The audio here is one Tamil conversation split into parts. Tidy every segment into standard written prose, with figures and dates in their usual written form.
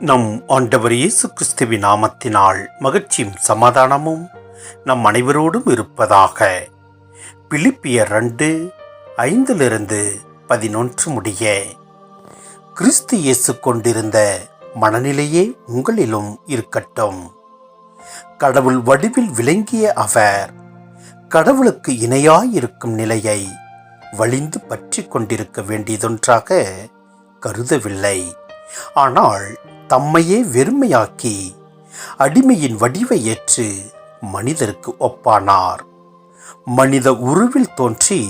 நம் ஆண்டவர் இயேசு கிறிஸ்துவின் நாமத்தினால் மகிழ்ச்சியும் சமாதானமும் நம் அனைவரோடும் இருப்பதாக. பிலிப்பியர் 2:5-11 முடிய. கிறிஸ்து இயேசு கொண்டிருந்த மனநிலையே உங்களிலும் இருக்கட்டும். கடவுள் வடிவில் விளங்கிய அவர் கடவுளுக்கு இணையாயிருக்கும் நிலையை வலிந்து பற்றி கொண்டிருக்க வேண்டியதொன்றாக கருதவில்லை. ஆனால் தம்மையே வெறுமையாக்கி அடிமையின் வடிவை ஏற்று மனிதருக்கு ஒப்பானார். மனித உருவில் தோன்றி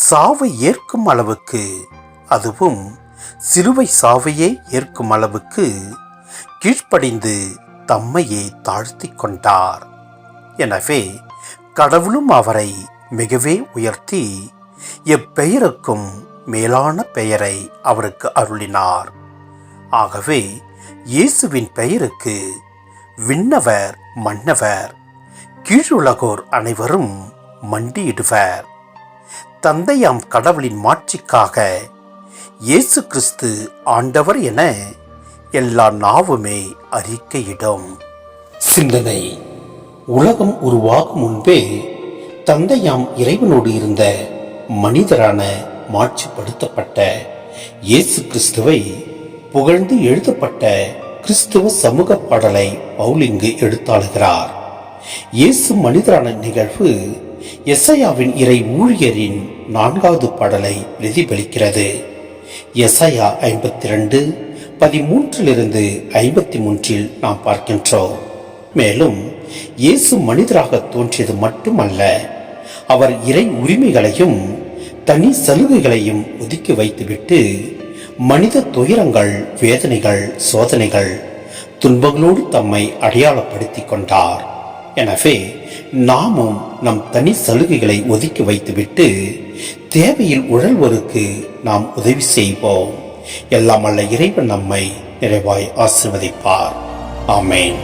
சாவை ஏற்கும் அளவுக்கு, அதுவும் சிலுவை சாவையே ஏற்கும் அளவுக்கு கீழ்ப்படிந்து தம்மையே தாழ்த்தி கொண்டார். எனவே கடவுளும் அவரை மிகவே உயர்த்தி எப்பெயருக்கும் மேலான பெயரை அவருக்கு அருளினார். ஆகவே இயேசுவின் பெயருக்கு விண்ணவர் மன்னவர் கீழுலகோர் அனைவரும் மண்டியிடுவர். தந்தையாம் கடவுளின் மாட்சிக்காக இயேசு கிறிஸ்து ஆண்டவர் என எல்லா நாவுமே அறிக்கையிடும். சிந்தனை: உலகம் உருவாகும் முன்பே தந்தையாம் இறைவனோடு இருந்த மனிதரான மாட்சிப்படுத்தப்பட்ட இயேசு கிறிஸ்துவை புகழ்ந்து எழுதப்பட்ட கிறிஸ்துவ சமூக பாடலை பவுல் இங்கு எடுத்தாளுகிறார். இயேசு மனிதரான நிகழ்வு எசாயாவின் இறை ஊழியரின் 4வது பாடலை பிரதிபலிக்கிறது. எசாயா 52:13-53 நாம் பார்க்கின்றோம். மேலும் இயேசு மனிதராக தோன்றியது மட்டுமல்ல, அவர் இறை உரிமைகளையும் தனி சலுகைகளையும் ஒதுக்கி வைத்துவிட்டு மனித துயரங்கள், வேதனைகள், சோதனைகள், துன்பங்களோடு தம்மை அடையாளப்படுத்தி கொண்டார். எனவே நாமும் நம் தனி சலுகைகளை ஒதுக்கி வைத்துவிட்டு தேவையில் உழல்வோருக்கு நாம் உதவி செய்வோம். எல்லாம் அல்ல இறைவன் நம்மை நிறைவாய் ஆசீர்வதிப்பார். ஆமென்.